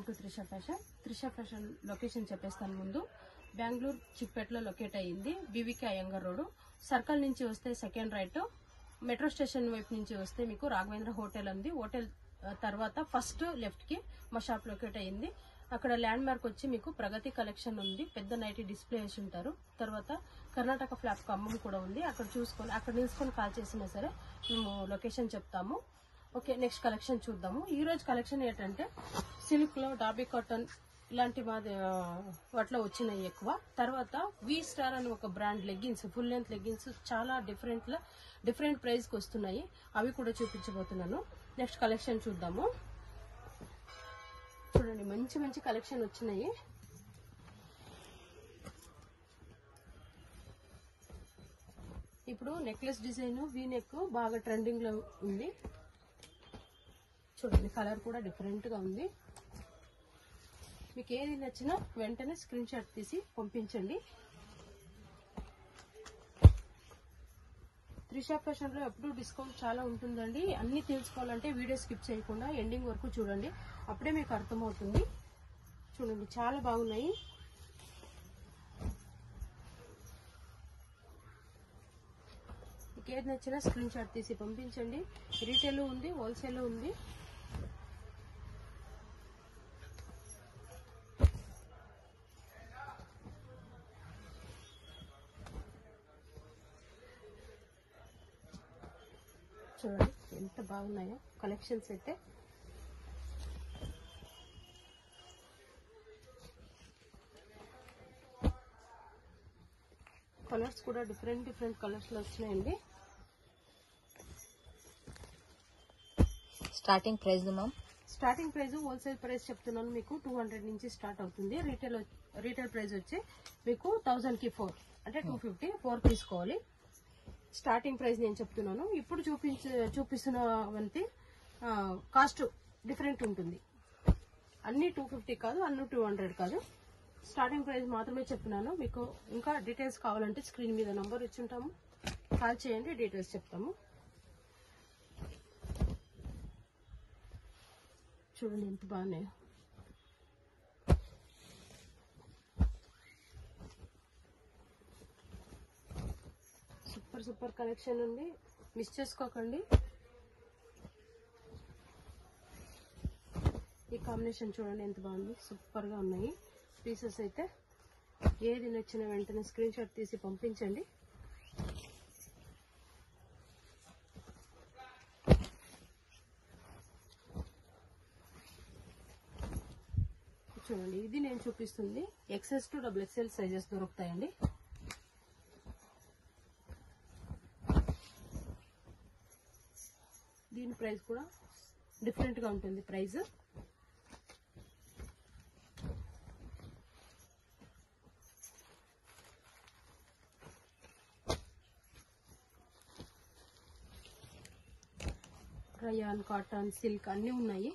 To Trisha fashion location చెప్పేస్తాను. ముందు Bengaluru చిక్పేటలో locate అయ్యింది. బీవీకే అయ్యంగర్ రోడ్ సర్కిల్ నుంచి వస్తే సెకండ్ రైట్, మెట్రో స్టేషన్ వైపు నుంచి వస్తే మీకు రాఘవేంద్ర హోటల్ ఉంది. హోటల్ తర్వాత ఫస్ట్ లెఫ్ట్ కి మా షాప్ లొకేట్ అయ్యింది. అక్కడ ల్యాండ్ మార్క్ వచ్చి మీకు ప్రగతి కలెక్షన్ ఉంది. పెద్ద నైటీ డిస్ప్లే వేసి ఉంటారు. తర్వాత కర్ణాటక ఫ్లాప్ ఖమ్మం కూడా ఉంది. అక్కడ చూసుకొని అక్కడ నిలుచుకొని కాల్ చేసినా సరే మేము లొకేషన్ చెప్తాము. ఓకే, నెక్స్ట్ కలెక్షన్ చూద్దాము. ఈ రోజు కలెక్షన్ ఏంటంటే సిల్క్ లో డాబీ కాటన్ ఇలాంటి వాటిలో వచ్చినాయి ఎక్కువ. తర్వాత వి స్టార్ అని ఒక brand leggings, full length leggings చాలా డిఫరెంట్ ప్రైస్ కి వస్తున్నాయి. అవి కూడా చూపించబోతున్నాను. నెక్స్ట్ కలెక్షన్ చూద్దాము. చూడండి, మంచి కలెక్షన్ వచ్చినాయి. ఇప్పుడు నెక్లెస్ డిజైన్ వీ నెక్ బాగా ట్రెండింగ్ లో ఉంది. చూడండి, కలర్ కూడా డిఫరెంట్ గా ఉంది. మీకు ఏది నచ్చినా వెంటనే స్క్రీన్ షాట్ తీసి పంపించండి. త్రిష ఫ్యాషన్ లో ఎప్పుడు డిస్కౌంట్ చాలా ఉంటుందండి. అన్ని తెలుసుకోవాలంటే వీడియో స్కిప్ చేయకుండా ఎండింగ్ వరకు చూడండి, అప్పుడే మీకు అర్థమవుతుంది. చూడండి, చాలా బాగున్నాయి. మీకు ఏది నచ్చినా స్క్రీన్ షాట్ తీసి పంపించండి. రీటైల్ ఉంది, హోల్సేల్ ఉంది. చూడండి ఎంత బాగున్నాయో కలెక్షన్స్ అయితే. కలర్స్ కూడా డిఫరెంట్ కలర్స్ లో వచ్చినాయండి. Starting price ma'am? Starting price wholesale price చెప్తున్నాను మీకు 200 నుంచి స్టార్ట్ అవుతుంది. రీటైల్ ప్రైస్ వచ్చి మీకు 1000 కి 4 అంటే 250 4 తీసుకోవాలి. స్టార్టింగ్ ప్రైస్ నేను చెప్తున్నాను. ఇప్పుడు చూపిస్తున్నవంతి కాస్ట్ డిఫరెంట్ ఉంటుంది. అన్ని 250 కాదు, అన్ని 200 కాదు. స్టార్టింగ్ ప్రైస్ మాత్రమే చెప్తున్నాను. మీకు ఇంకా డీటెయిల్స్ కావాలంటే స్క్రీన్ మీద నంబర్ ఇచ్చి ఉంటాము, కాల్ చేయండి, డీటెయిల్స్ చెప్తాము. చూడండి ఎంత బాగున్నాయో. సూపర్ కలెక్షన్ ఉంది, మిస్ చేసుకోకండి. ఈ కాంబినేషన్ చూడండి ఎంత బాగుంది, సూపర్ గా ఉన్నాయి పీసెస్ అయితే. ఏది నచ్చిన వెంటనే స్క్రీన్ షాట్ తీసి పంపించండి. చూడండి, ఇది నేను చూపిస్తుంది XS to XXL సైజెస్ దొరుకుతాయండి. దీని ప్రైస్ కూడా డిఫరెంట్ గా ఉంటుంది. ప్రైస్ రయాన్, కాటన్, సిల్క్ అన్ని ఉన్నాయి.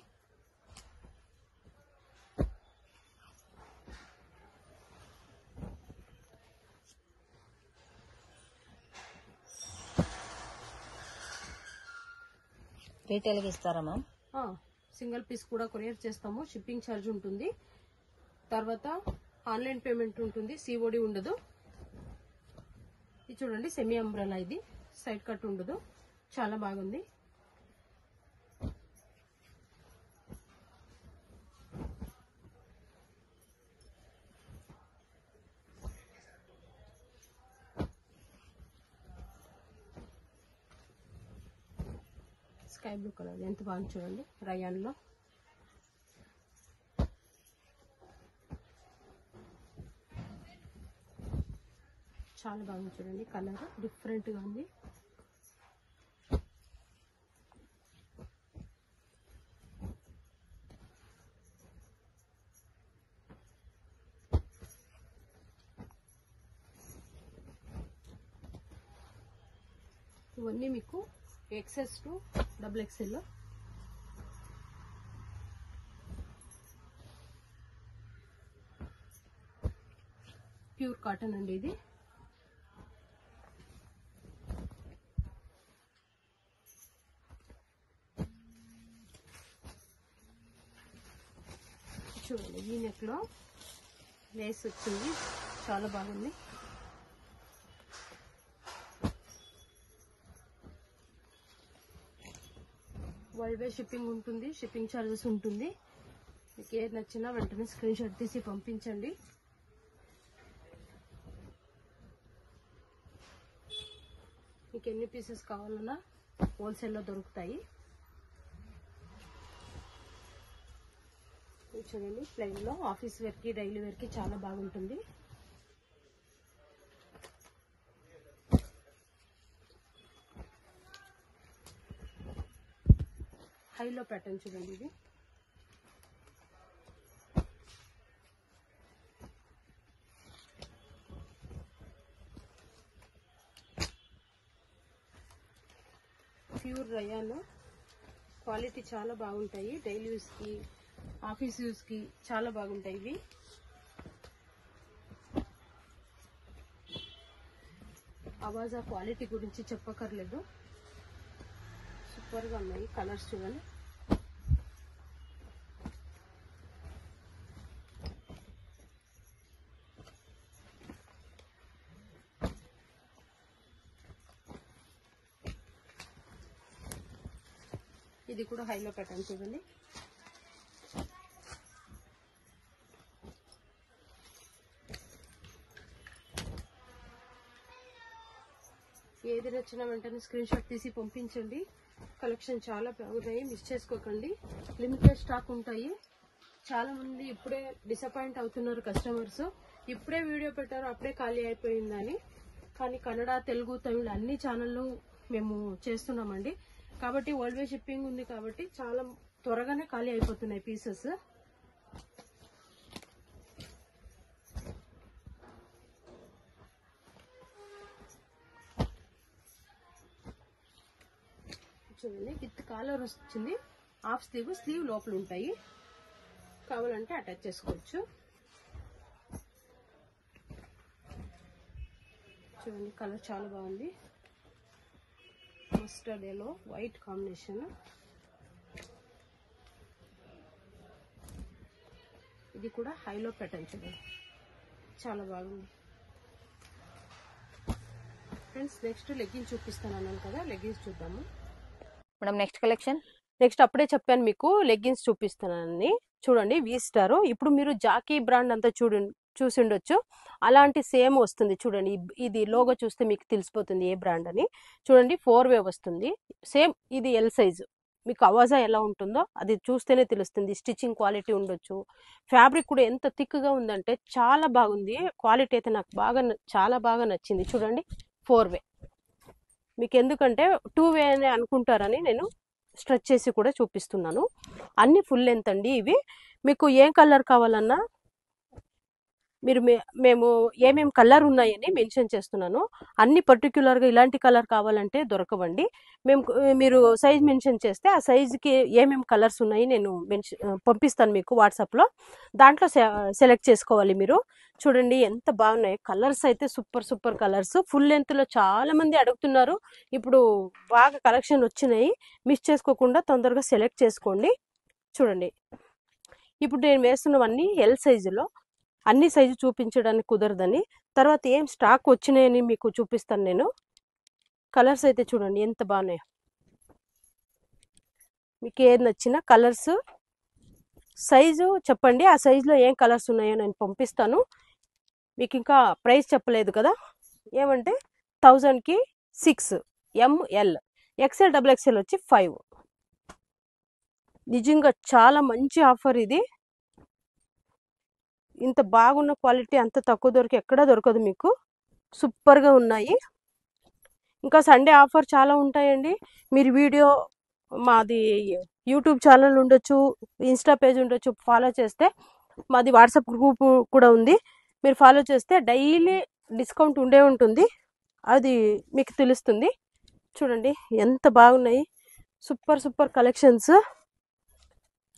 రీటైల్ కి ఇస్తారా మ్యామ్? సింగిల్ పీస్ కూడా కొరియర్ చేస్తాము. షిప్పింగ్ ఛార్జ్ ఉంటుంది. తర్వాత ఆన్లైన్ పేమెంట్ ఉంటుంది, COD ఉండదు. ఇది చూడండి సెమీ అంబ్రెలా, ఇది సైడ్ కట్ ఉండదు, చాలా బాగుంది. స్కై బ్లూ కలర్ ఎంత బాగుంది చూడండి, రయాన్ లో. చాలా బాగుంది చూడండి, కలర్ డిఫరెంట్ గా ఉంది. ఇవన్నీ మీకు XS to XXL లో. ప్యూర్ కాటన్ అండి ఇది. చూడండి ఈ నెక్ లో లేస్ వచ్చింది, చాలా బాగుంది. వరల్డ్ వైడ్ షిప్పింగ్ ఉంటుంది, షిప్పింగ్ ఛార్జెస్ ఉంటుంది. మీకు ఏది నచ్చినా వెంటనే స్క్రీన్ షాట్ తీసి పంపించండి. మీకు ఎన్ని పీసెస్ కావాలన్నా హోల్సేల్లో దొరుకుతాయి. చూడండి ప్లెయిన్లో ఆఫీస్ వేర్కి డైలీ వేర్కి చాలా బాగుంటుంది. హైలో ప్యాటర్న్ చూడండి, ఇది ప్యూర్ రయాన్, క్వాలిటీ చాలా బాగుంటాయి. డైలీ యూస్కి ఆఫీస్ యూస్కి చాలా బాగుంటాయి ఇవి. ఆవాజా క్వాలిటీ గురించి చెప్పకర్లేదు, సూపర్గా ఉన్నాయి. కలర్స్ చూడండి, ఇది కూడా హైలో ప్యాటర్న్ చూడండి. ఏది నచ్చినా వెంటనే స్క్రీన్ షాట్ తీసి పంపించండి. కలెక్షన్ చాలా బాగున్నాయి, మిస్ చేసుకోకండి. లిమిటెడ్ స్టాక్ ఉంటాయి. చాలా మంది ఇప్పుడే డిసప్పాయింట్ అవుతున్నారు కస్టమర్స్. ఇప్పుడే వీడియో పెట్టారు, అప్పుడే ఖాళీ అయిపోయిందని. కానీ కన్నడ, తెలుగు, తమిళ అన్ని ఛానళ్ళు మేము చేస్తున్నామండి. కాబట్టి వరల్డ్ వైడ్ షిప్పింగ్ ఉంది కాబట్టి చాలా త్వరగానే ఖాళీ అయిపోతున్నాయి పీసెస్. చూడండి విత్ కాలర్ వచ్చింది, హాఫ్ స్లీవ్, స్లీవ్ లోపల ఉంటాయి. కావాలంటే అటాచ్ చేసుకోవచ్చు. చూడండి కలర్ చాలా బాగుంది, మస్టర్డ్ ఎల్లో వైట్ కాంబినేషన్. ఇది కూడా హైలో ప్యాటర్న్ చూడండి, చాలా బాగుంది. ఫ్రెండ్స్ నెక్స్ట్ లెగ్గిన్స్ చూపిస్తాను అన్నాను కదా, లెగ్గిన్స్ చూద్దాము మేడం. Next collection. నెక్స్ట్ అప్పుడే చెప్పాను మీకు లెగ్గిన్స్ చూపిస్తానని. చూడండి వి స్టార్. ఇప్పుడు మీరు జాకీ బ్రాండ్ అంతా చూసి ఉండొచ్చు, అలాంటి సేమ్ వస్తుంది. చూడండి ఇది లోగో చూస్తే మీకు తెలిసిపోతుంది ఏ బ్రాండ్ అని. చూడండి 4 వే వస్తుంది, సేమ్ ఇది ఎల్ సైజు. మీకు ఆవాజా ఎలా ఉంటుందో అది చూస్తేనే తెలుస్తుంది. స్టిచ్చింగ్ క్వాలిటీ ఉండొచ్చు. ఫ్యాబ్రిక్ కూడా ఎంత థిక్గా ఉందంటే చాలా బాగుంది. క్వాలిటీ అయితే నాకు చాలా బాగా నచ్చింది. చూడండి 4 వే. మీకు ఎందుకంటే 2 వే అని అనుకుంటారని నేను స్ట్రెచ్ చేసి కూడా చూపిస్తున్నాను. అన్ని ఫుల్ లెంత్ అండి ఇవి. మీకు ఏ కలర్ కావాలన్నా మీరు మేము ఏమేమి కలర్ ఉన్నాయని మెన్షన్ చేస్తున్నాను. అన్ని పర్టిక్యులర్గా ఇలాంటి కలర్ కావాలంటే దొరకవండి. మీరు సైజ్ మెన్షన్ చేస్తే ఆ సైజుకి ఏమేమి కలర్స్ ఉన్నాయి నేను పంపిస్తాను మీకు వాట్సాప్లో. దాంట్లో సెలెక్ట్ చేసుకోవాలి మీరు. చూడండి ఎంత బాగున్నాయి కలర్స్, అయితే సూపర్ కలర్స్. ఫుల్ లెంత్లో చాలా మంది అడుగుతున్నారు. ఇప్పుడు బాగా కలెక్షన్ వచ్చినాయి, మిస్ చేసుకోకుండా తొందరగా సెలెక్ట్ చేసుకోండి. చూడండి ఇప్పుడు నేను వేస్తున్నవన్నీ ఎల్ సైజులో. అన్ని సైజు చూపించడానికి కుదరదని తర్వాత ఏం స్టాక్ వచ్చినాయని మీకు చూపిస్తాను నేను. కలర్స్ అయితే చూడండి ఎంత బాగున్నాయో. మీకు ఏది నచ్చిన కలర్స్ సైజు చెప్పండి, ఆ సైజులో ఏం కలర్స్ ఉన్నాయో నేను పంపిస్తాను మీకు. ఇంకా ప్రైస్ చెప్పలేదు కదా, ఏమంటే 1000కి 6, ML, XL, XXL వచ్చి 5. నిజంగా చాలా మంచి ఆఫర్ ఇది. ఇంత బాగున్న క్వాలిటీ అంత తక్కువ దొరికి ఎక్కడా దొరకదు మీకు. సూపర్గా ఉన్నాయి. ఇంకా సండే ఆఫర్ చాలా ఉంటాయండి. మీరు వీడియో మాది యూట్యూబ్ ఛానల్ ఉండొచ్చు, ఇన్స్టా పేజ్ ఉండొచ్చు, ఫాలో చేస్తే మాది వాట్సాప్ గ్రూప్ కూడా ఉంది. మీరు ఫాలో చేస్తే డైలీ డిస్కౌంట్ ఉంటుంది, అది మీకు తెలుస్తుంది. చూడండి ఎంత బాగున్నాయి, సూపర్ కలెక్షన్స్.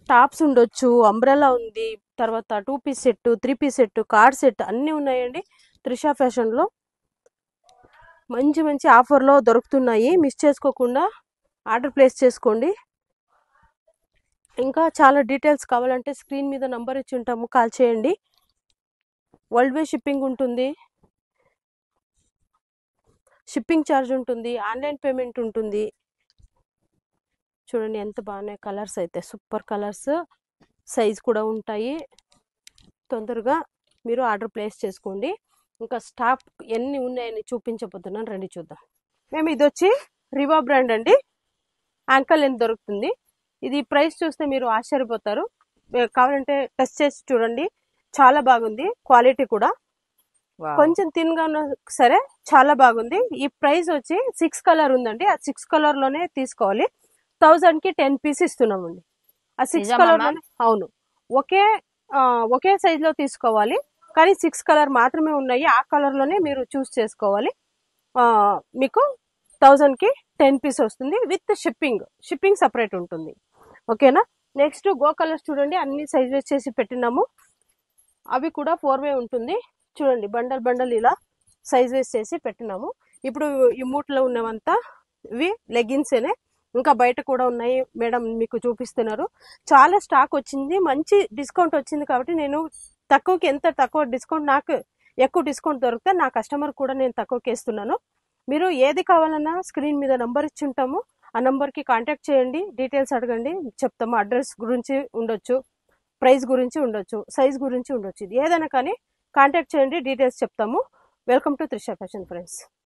టాప్స్ ఉండొచ్చు, అంబ్రెలా ఉంది, తర్వాత 2 piece set, 3 piece set, card set అన్నీ ఉన్నాయండి. త్రిషా ఫ్యాషన్లో మంచి ఆఫర్లో దొరుకుతున్నాయి. మిస్ చేసుకోకుండా ఆర్డర్ ప్లేస్ చేసుకోండి. ఇంకా చాలా డీటెయిల్స్ కావాలంటే స్క్రీన్ మీద నంబర్ ఇచ్చి ఉంటాము, కాల్ చేయండి. వరల్డ్ వైడ్ షిప్పింగ్ ఉంటుంది, షిప్పింగ్ ఛార్జ్ ఉంటుంది, ఆన్లైన్ పేమెంట్ ఉంటుంది. చూడండి ఎంత బాగున్నాయి కలర్స్, అయితే సూపర్ కలర్స్, సైజ్ కూడా ఉంటాయి. తొందరగా మీరు ఆర్డర్ ప్లేస్ చేసుకోండి. ఇంకా స్టాక్ ఎన్ని ఉన్నాయని చూపించబోతున్నాను, రండి చూద్దాం. మేము ఇది వచ్చి రివా బ్రాండ్ అండి, యాంకల్ లెంత్ దొరుకుతుంది. ఇది ప్రైస్ చూస్తే మీరు ఆశ్చర్యపోతారు. కావాలంటే టెస్ట్ చేసి చూడండి, చాలా బాగుంది. క్వాలిటీ కూడా కొంచెం థిన్గా ఉన్నా సరే చాలా బాగుంది. ఈ ప్రైస్ వచ్చి 6 కలర్ ఉందండి, ఆ 6 కలర్ లోనే తీసుకోవాలి. 1000 కి 10 పీస్ ఇస్తున్నామండి. ఆ 6 కలర్ లోనే, అవును, ఒకే సైజ్ లో తీసుకోవాలి, కానీ 6 కలర్ మాత్రమే ఉన్నాయి. ఆ కలర్ లోనే మీరు చూస్ చేసుకోవాలి. మీకు 1000 కి 10 పీస్ వస్తుంది విత్ షిప్పింగ్ సపరేట్ ఉంటుంది. ఓకేనా. నెక్స్ట్ గో కలర్స్ చూడండి, అన్ని సైజ్ వచ్చేసి పెట్టినాము. అవి కూడా 4 వే ఉంటుంది. చూడండి బండల్ ఇలా సైజ్ వేస్ చేసి పెట్టినాము. ఇప్పుడు ఈ మూట్లో ఉన్నవంతా ఇవి లెగిన్సేనే, ఇంకా బయట కూడా ఉన్నాయి మేడం, మీకు చూపిస్తున్నారు. చాలా స్టాక్ వచ్చింది, మంచి డిస్కౌంట్ వచ్చింది. కాబట్టి నేను తక్కువకి, ఎంత తక్కువ డిస్కౌంట్, నాకు ఎక్కువ డిస్కౌంట్ దొరికితే నా కస్టమర్ కూడా నేను తక్కువకి ఇస్తున్నాను. మీరు ఏది కావాలన్నా స్క్రీన్ మీద నంబర్ ఇచ్చి ఉంటాము, ఆ నంబర్కి కాంటాక్ట్ చేయండి, డీటెయిల్స్ అడగండి, చెప్తాము. అడ్రస్ గురించి ఉండొచ్చు, ప్రైస్ గురించి ఉండొచ్చు, సైజ్ గురించి ఉండొచ్చు, ఏదైనా కానీ కాంటాక్ట్ చేయండి, డీటెయిల్స్ చెప్తాము. Welcome to Trisha fashion friends.